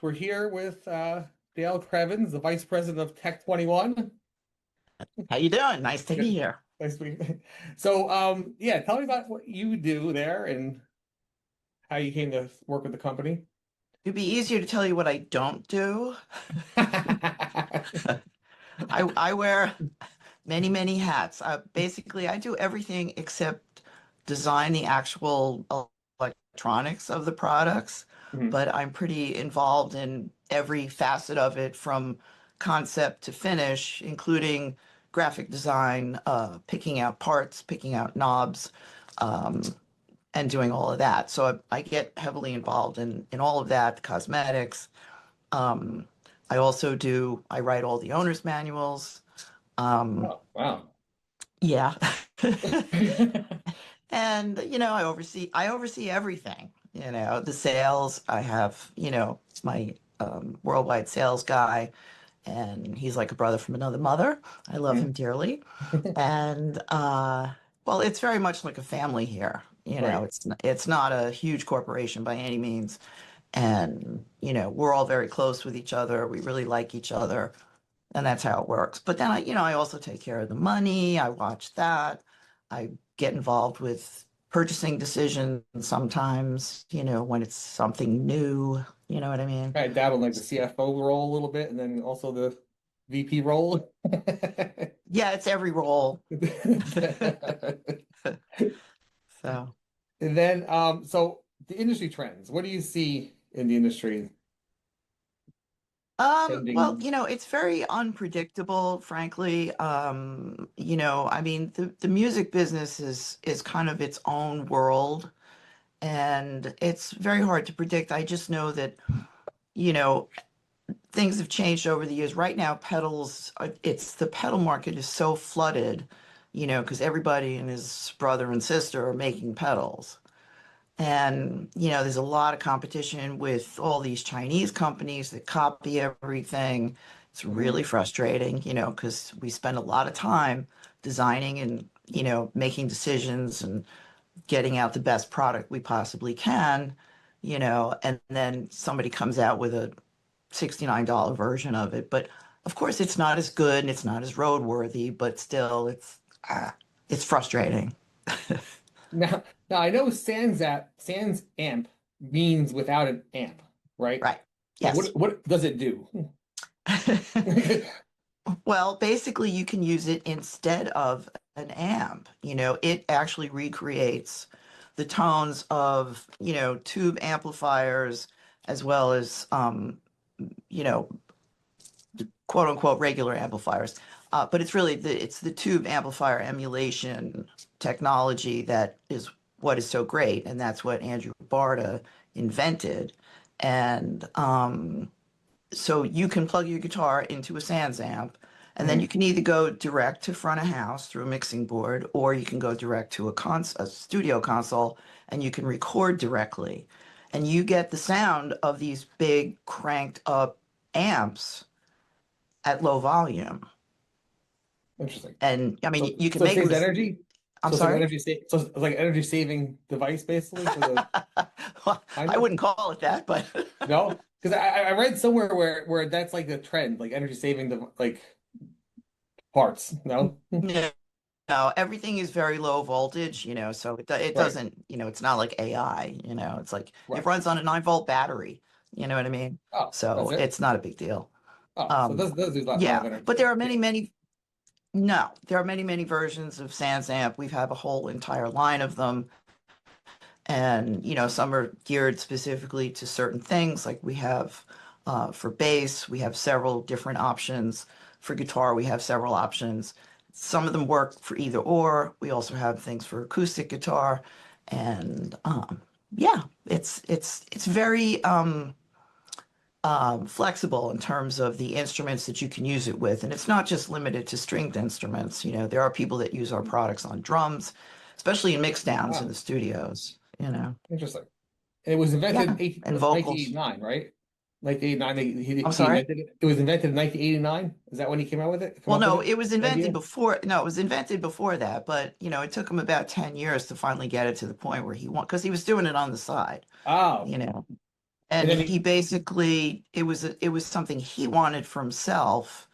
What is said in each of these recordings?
We're here with Dale Krevens, the Vice President of Tech21. How you doing? Nice to be Good. here. Nice to meet you. So, yeah, tell me about what you do there and how you came to work with the company. It'd be easier to tell you what I don't do. I wear many hats. Basically, I do everything except design the actual electronics of the products, Mhm. but I'm pretty involved in every facet of it from concept to finish, including graphic design, picking out parts, picking out knobs, um, and doing all of that. So I get heavily involved in all of that, the cosmetics. Um, I write all the owner's manuals. Um, Oh, wow. yeah. And I oversee everything, the sales. I have, my worldwide sales guy, and he's like a brother from another mother. I love him Mhm. dearly. And well, it's very much like a family here. Right. It's not a huge corporation by any means. And, we're all very close with each other. We really like each other, and that's how it works. But then I also take care of the money. I watch that. I get involved with purchasing decisions sometimes, when it's something new. You know what I mean? I dabbled in like the CFO role a little bit and then also the VP role. Yeah, it's every role. So. And then, so the industry trends, what do you see in the industry Well, pending? it's very unpredictable, frankly. I mean, the music business is kind of its own world, and it's very hard to predict. I just know that, you know, things have changed over the years. Right now, it's the pedal market is so flooded, because everybody and his brother and sister are making pedals. And, there's a lot of competition with all these Chinese companies that copy everything. It's Mhm. really frustrating, because we spend a lot of time designing and, making decisions and getting out the best product we possibly can, and then somebody comes out with a $69 version of it. But of course, it's not as good and it's not as roadworthy, but still, it's frustrating. Now I know SansAmp means without an amp, right? Right. Like Yes. what does it do? Well, basically, you can use it instead of an amp. It actually recreates the tones of, tube amplifiers as well as, you know, quote unquote regular amplifiers. But it's the tube amplifier emulation technology that is what is so great, and that's what Andrew Barta invented. And so you can plug your guitar into a SansAmp, and then you Mhm. can either go direct to front of house through a mixing board, or you can go direct to a studio console, and you can record directly. And you get the sound of these big cranked up amps at low volume. Interesting. And I mean, So you can so it make them. saves energy. I'm So it's like sorry. an energy saving device basically for the Well, kind I of. wouldn't call it that, but No? Because I read somewhere where that's like the trend, like energy saving the like parts. No? no, no, everything is very low voltage, so it Right. doesn't, it's not like AI, it's like it Right. runs on a 9-volt battery, you know what I mean? Oh, that's So it. it's not a big deal. Oh, so Um, those use a lot of yeah, energy but then. there are Yeah. many versions of SansAmp. We have a whole entire line of them. And, some are geared specifically to certain things. Like we have for bass, we have several different options. For guitar, we have several options. Some of them work for either or. We also have things for acoustic guitar. And yeah, it's very flexible in terms of the instruments that you can use it with. And it's not just limited to stringed instruments. There are people that use our products on drums, especially in mix downs in Ah, the studios. interesting. And it was invented Yeah, in and vocals. 1989, right? 1989, I'm he sorry. invented it. It was invented in 1989. Is that when he came out with it? Come Well, up with no, it? it was invented Idea? before. No, it was invented before that, but it took him about 10 years to finally get it to the point where he want because he was doing it on the side, Oh, you know. And And then he basically, it was something he wanted for himself,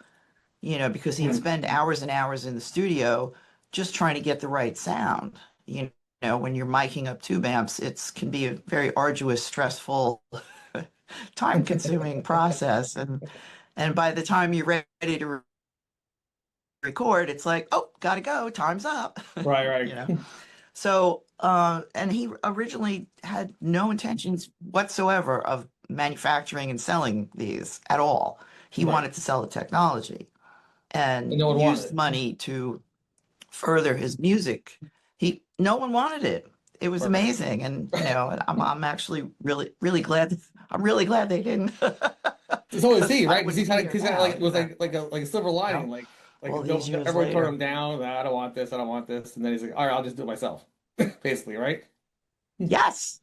because he'd Mhm. spend hours and hours in the studio just trying to get the right sound. You when you're miking up tube amps, it can be a very arduous, stressful, time-consuming process. And by the time you're ready to record, it's like, oh, gotta go, time's up. Right, you right, know. So, and he originally had no intentions whatsoever of manufacturing and selling these at all. He right. wanted to sell the technology And and no one wanted used it. money to further his music. No one wanted it. It was Right. amazing, and I'm actually really glad. I'm really glad they didn't, So is because he, I right? Because wouldn't be here he's kind of now. like it was like a silver lining, like All these years everyone turned later. him down. "Nah, I don't want this. I don't want this." And then he's like, "All right, I'll just do it myself." Basically, right? Yes.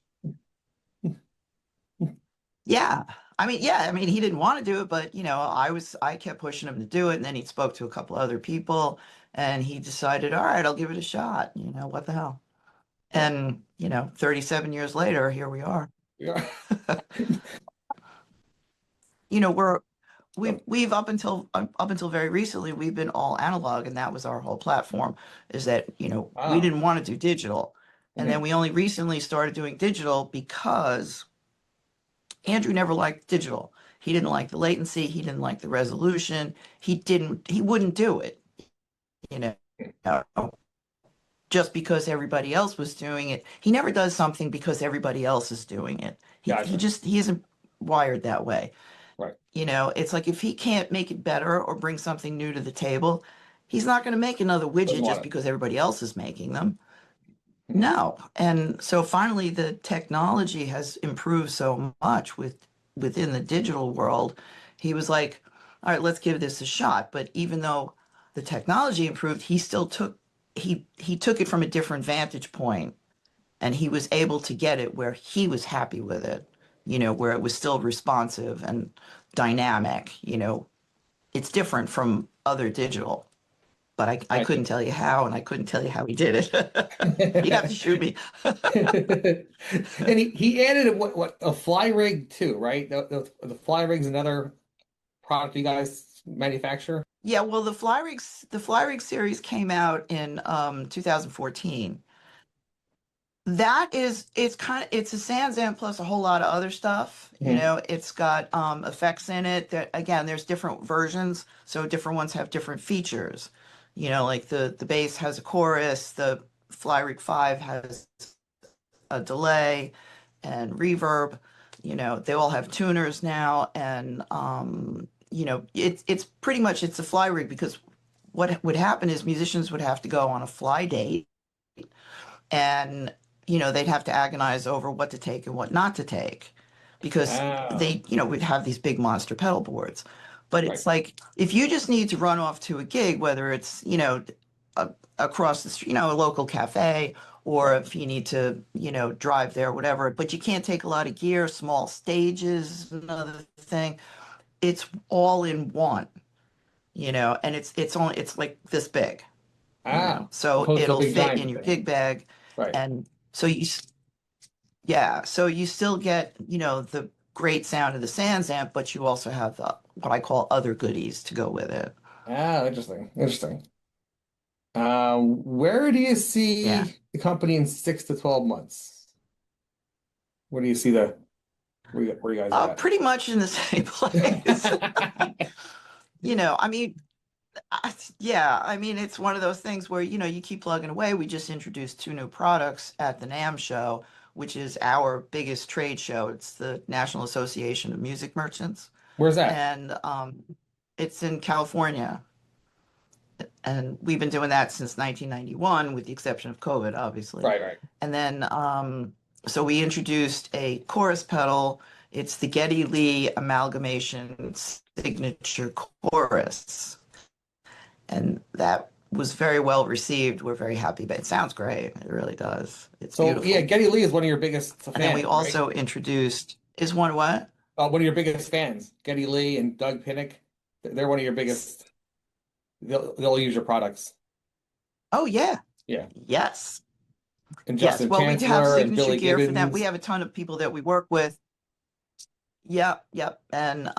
Yeah. I mean, he didn't want to do it, but I kept pushing him to do it, and then he spoke to a couple other people, and he decided, all right, I'll give it a shot. What the hell? Yeah. And 37 years later, here we are. Yeah. You know, we're we've So, we've up until very recently, we've been all analog, and that was our whole platform, is that, we ah. didn't want to do digital. And then Mhm. we only recently started doing digital because Andrew never liked digital. He didn't like the latency. He didn't like the resolution. He wouldn't do it, you know, just because everybody else was doing it. He never does something because everybody else is doing it. Gotcha. He isn't wired that way. Right. It's like if he can't make it better or bring something new to the table, he's not going to make another widget Doesn't just want because everybody else is making them. it. Mhm. No. And so finally the technology has improved so much within the digital world. He was like, all right, let's give this a shot. But even though the technology improved, he took it from a different vantage point, and he was able to get it where he was happy with it, where it was still responsive and dynamic. It's different from other digital, but I I couldn't see. tell you how, and I couldn't tell you how he did it. You'd have to shoot me. And he added a fly rig too, right? The fly rig's another product you guys manufacture. Yeah, well, the Fly Rig series came out in 2014. It's a SansAmp plus a whole lot of other stuff. Mhm. It's got effects in it that, again, there's different versions, so different ones have different features. Like the bass has a chorus, the Fly Rig 5 has a delay and reverb. They all have tuners now, and it's pretty much, it's a fly rig, because what would happen is musicians would have to go on a fly date, and they'd have to agonize over what to take and what not to take, because Ah, they would have these big monster pedal boards. But right. it's like, if you just need to run off to a gig, whether it's a, across the street, a local cafe, or Right. if you need to drive there, whatever, but you can't take a lot of gear. Small stages, another thing. It's all in one, and it's like this big, Ah, so opposed to a it'll big fit in giant your thing. gig bag. Right. And so yeah, so you still get, the great sound of the SansAmp, but you also have what I call other goodies to go with it. Ah, interesting. Interesting. Where do you Yeah. see the company in 6 to 12 months? Where do you see where you guys are at? Pretty much in the same place. I mean, yeah, I mean, it's one of those things where, you keep plugging away. We just introduced two new products at the NAMM show, which is our biggest trade show. It's the National Association of Music Merchants. Where's that? And it's in California. And we've been doing that since 1991, with the exception of COVID, obviously. Right, right. And then, so we introduced a chorus pedal. It's the Geddy Lee Amalgamation Signature Chorus. And that was very well received. We're very happy, but it sounds great. It really does. It's So yeah, beautiful. Geddy Lee is one of your biggest And then we fans, right? also introduced, is one what? One of your biggest fans, Geddy Lee and Doug Pinnick. They're one of your biggest. They'll use your products. Oh, yeah. Yeah, Yes. and Yes. Justin Well, we do have Chancellor and signature Billy gear for them. We Gibbons. have a ton of people that we work with. Yep, yep. And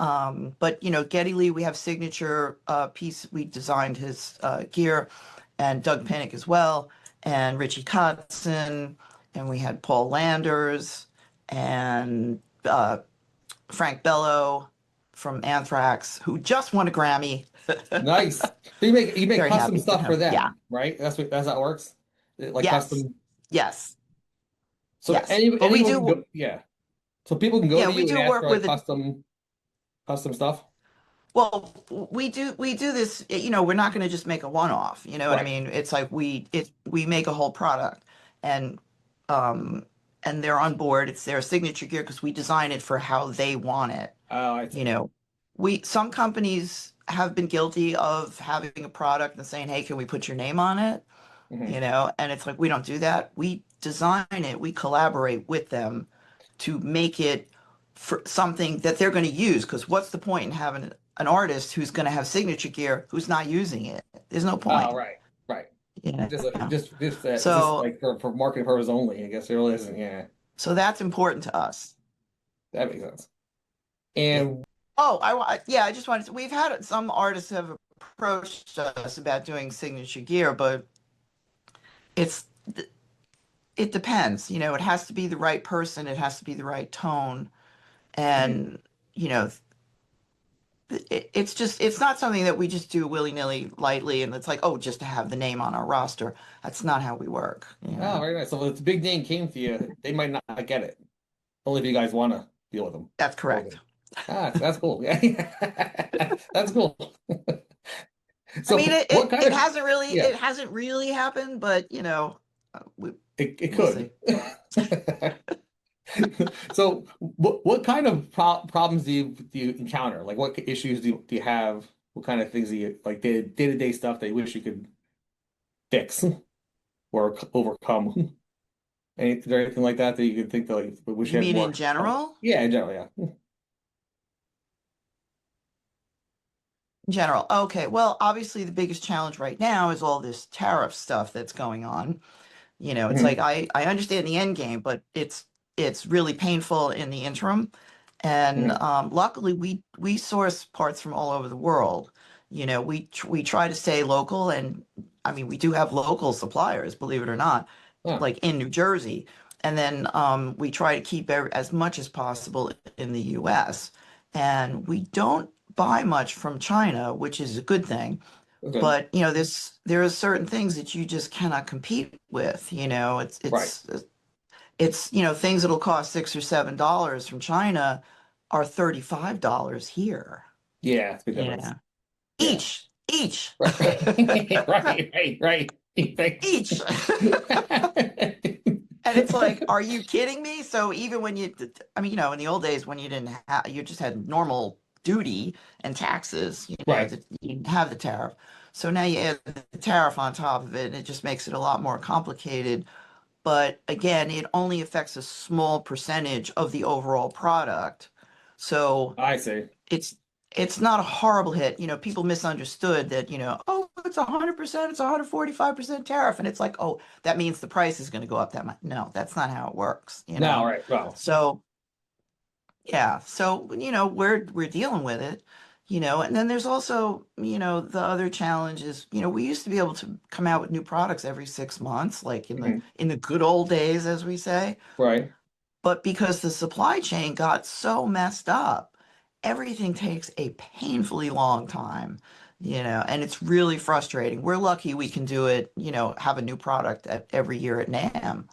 but Geddy Lee, we have signature piece. We designed his gear, and Doug Pinnick as well, and Richie Kotzen, and we had Paul Landers and Frank Bello from Anthrax, who just won a Grammy. Nice. So you make Very custom happy for stuff for him. Yeah. them, right? That's how it works. Like Yes. custom. Yes. So Yes. But we anyone can do, go. Yeah. So people can go yeah, to we you and do ask work for like with it. custom stuff. Well, we do this, we're not going to just make a one-off, you know what I Right. mean? It's like we make a whole product, and um and they're on board. It's their signature gear because we design it for how they want it. Oh, I You see. know, we some companies have been guilty of having a product and saying, "Hey, can we put your name on it?" Hmm. And it's like we don't do that. We design it, we collaborate with them to make it for something that they're going to use. Because what's the point in having an artist who's going to have signature gear who's not using it? There's no Oh, point. right. Right. You know. It's just So like for marketing purposes only. I guess it really isn't. Yeah, so that's important to us. that makes sense. Yeah. And Oh, yeah, I just wanted to, we've had some artists have approached us about doing signature gear, but it's it depends. It has to be the right person, it has to be the right tone. mhm. And you know it's not something that we just do willy-nilly lightly, and it's like, oh, just to have the name on our roster. That's not how we work. Oh, very nice. So if the big name came to you, they might not get it. Only if you guys want to deal with them. That's Okay. correct. That's cool. Yeah. That's cool. I mean, So what kind of yeah, it hasn't really happened, but it we'll could. see. So what kind of problems do you encounter? Like what issues do you have? What kind of things do you like day-to-day stuff that you wish you could fix or overcome? Is there anything like that that you could think that like wish You you had mean in more help? general? Yeah, in general, yeah. In general. Okay. Well, obviously the biggest challenge right now is all this tariff stuff that's going on. It's like Mhm. I understand the end game, but it's really painful in the interim. And Mhm. luckily, we source parts from all over the world. We try to stay local, and I mean, we do have local suppliers, believe it or not, Huh. like in New Jersey. And then we try to keep as much as possible in the U.S. And we don't buy much from China, which is a good thing. That's good. But there are certain things that you just cannot compete with. Right. Things that'll cost $6 or $7 from China are $35 here. Yeah, it's a big difference. Yeah. Yeah. Each. Right. Right. Thanks. Each. And it's like, are you kidding me? So even when I mean, in the old days when you didn't have, you just had normal duty and taxes, Right. that you didn't have the tariff. So now you add the tariff on top of it, and it just makes it a lot more complicated. But again, it only affects a small percentage of the overall product. So I see. it's it's not a horrible hit. People misunderstood that, oh, it's 100%, it's 145% tariff. And it's like, oh, that means the price is going to go up that much. No, that's not how it works. No, right. Well, So yeah, so we're dealing with it, and then there's also, the other challenge is, we used to be able to come out with new products every 6 months, like mhm. in the good old days, as we say. Right. But because the supply chain got so messed up, everything takes a painfully long time, and it's really frustrating. We're lucky we can do it, have a new product every year at NAM.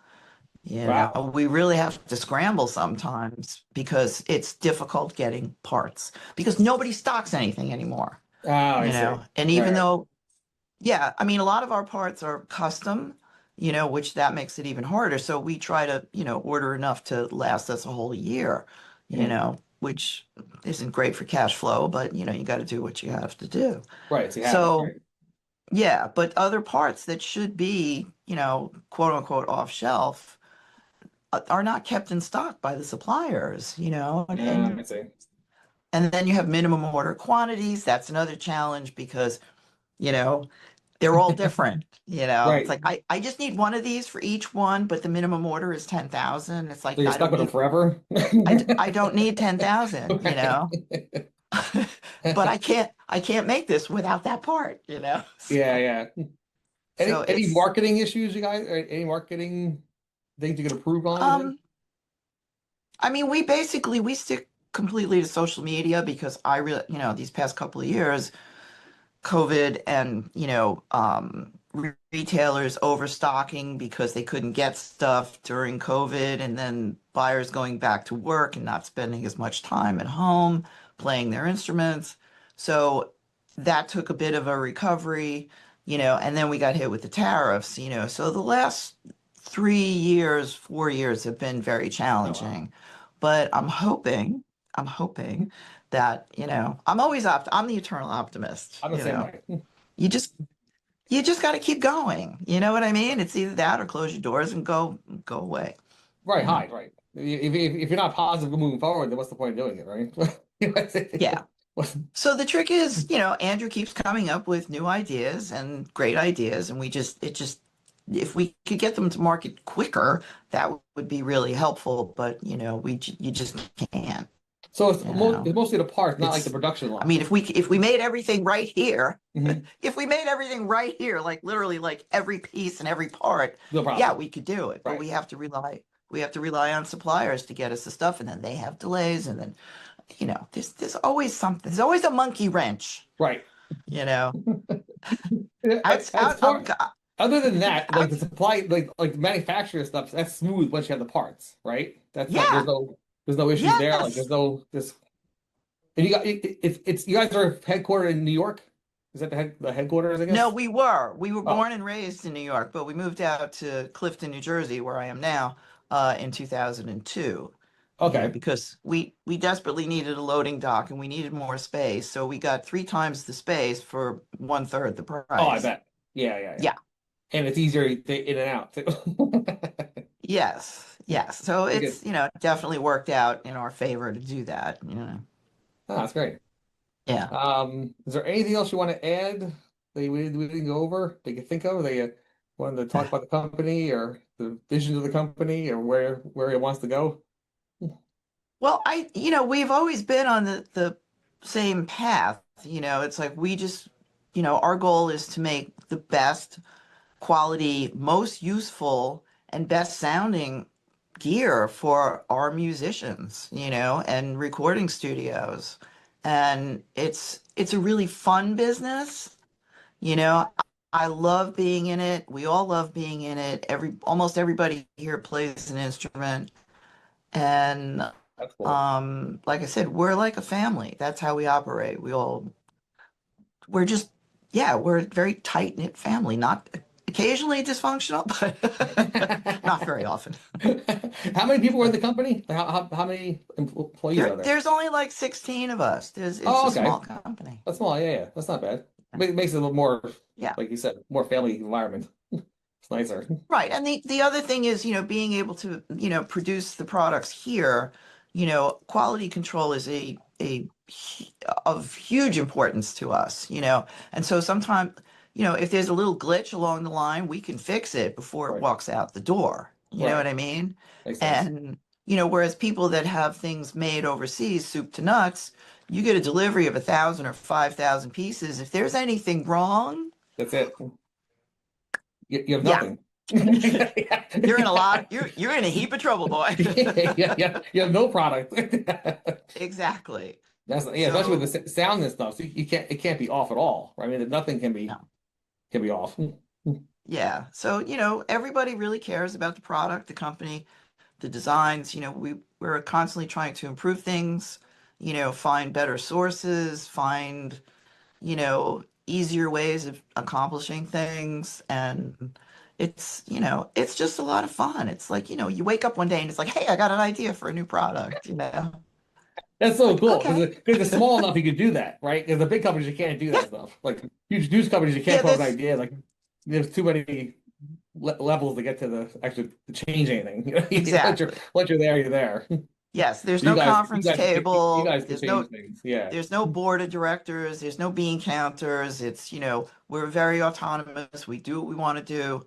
Wow. We really have to scramble sometimes because it's difficult getting parts because nobody stocks anything anymore, Oh, I see. and even Right. though, yeah, I mean, a lot of our parts are custom, which that makes it even harder. So we try to, order enough to last us a whole year, Mhm. which isn't great for cash flow, but you got to do what you have to do. Right. So you have it. So, Right. yeah, but other parts that should be, quote unquote off shelf are not kept in stock by the suppliers, I see. and then you have minimum order quantities. That's another challenge because, you know, they're all different. You know, it's Right. like I just need one of these for each one, but the minimum order is 10,000. It's So like you're stuck with them forever? I don't need 10,000, you Right. know. But I can't make this without that part, you know. Yeah, yeah. So Any it's marketing issues you guys, or any marketing things you can improve on with it? um I mean, we stick completely to social media because I really, you know, these past couple of years COVID and, retailers overstocking because they couldn't get stuff during COVID, and then buyers going back to work and not spending as much time at home playing their instruments. So that took a bit of a recovery, and then we got hit with the tariffs, So the last 3 years, 4 years have been very Oh wow. challenging. But I'm hoping that, I'm the eternal optimist, I'm the same way. You just you just got to keep going. You know what I mean? It's either that or close your doors and go away, Right, you know. hide, right. If you're not positive moving forward, then what's the point of doing it, right? Yeah. So the trick is, Andrew keeps coming up with new ideas and great ideas, and if we could get them to market quicker, that would be really helpful. But you just can't. So You know, it's mostly the parts, not like the it's. production I mean, line. if we made everything right here, Hmm. if we made everything right here, like literally like every piece and every part, No yeah, problem. we could do it. But Right, we have to rely on suppliers to get us the stuff, and then they have delays, and then there's always something. There's always a monkey wrench, right. you know. As Out far other than that, like out. the supply, like the manufacturer stuff, that's smooth once you have the parts, right? That's not Yeah. there's no issues there. Like there's Yes. no this. And you got it's you guys are headquartered in New York. Is that the headquarters? I No, guess. we were Oh, born and raised in New York, but we moved out to Clifton, New Jersey, where I am now, in 2002. okay. Because we desperately needed a loading dock and we needed more space, so we got three times the space for one third the Oh, I price. bet. Yeah, yeah, yeah. Yeah. And it's easier to in and out too. Yes. Yes. So You get, it's, definitely worked out in our favor to do that. oh, that's great. Yeah. Is there anything else you want to add that we didn't go over that you could think of that you wanted to talk about the company or the vision of the company or where it wants to go? Well, we've always been on the same path. It's like we just, our goal is to make the best quality, most useful, and best sounding gear for our musicians, and recording studios. And it's a really fun business, you know. I love being in it. We all love being in it. Almost everybody here plays an instrument. And That's cool. like I said, we're like a family. That's how we operate. We're just, yeah, we're a very tight-knit family. Not occasionally dysfunctional, but not very often. How many people were in the company? How many employees are there? There's only like 16 of us. It's Oh, a okay. small company. That's small. Yeah, yeah. That's not bad. Makes it a little more, Yeah. like you said, more family environment. It's nicer. Right. And the other thing is, being able to, produce the products here, quality control is of huge importance to us, And so sometimes, if there's a little glitch along the line, we can fix it before it Right. walks out the door. You know what Right. I mean? Makes sense. And, whereas people that have things made overseas, soup to nuts, you get a delivery of 1,000 or 5,000 pieces. If there's anything wrong, That's it. You have yeah, nothing. Yeah. you're in a heap of trouble, boy. Yeah, yeah. You have no product. Exactly. That's yeah, especially with So, the sound and stuff. So you can't it can't be off at all. Right? I mean, nothing no. can be off. Yeah. So, everybody really cares about the product, the company, the designs. We're constantly trying to improve things, find better sources, find, easier ways of accomplishing things. And it's just a lot of fun. It's like, you wake up one day and it's like, hey, I got an idea for a new product. That's so Like, cool okay. because it's small enough you could do that, right? Because the big companies you can't do Yeah. that stuff. Like huge news companies you can't Yeah, come up with this ideas. Like there's too many levels to get to the actually to change anything. Once exactly. you're there, you're there. Yes, there's So you no guys, conference you table. guys can change things. Yeah, There's no board of directors. There's no bean counters. It's, we're very autonomous. We do what we want to do,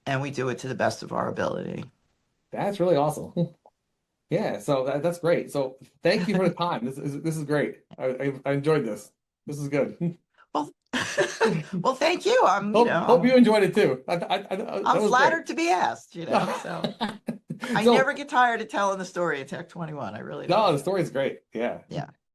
and we do it to the best of our ability. that's really awesome. Yeah, so that's great. So thank you for the time. This is great. I enjoyed this. This is good. Well, well, thank you. Hope you enjoyed it too. I'm That was great. flattered to be asked. So I So never get tired of telling the story of Tech 21. I really no, don't. the story is great. Yeah. Yeah.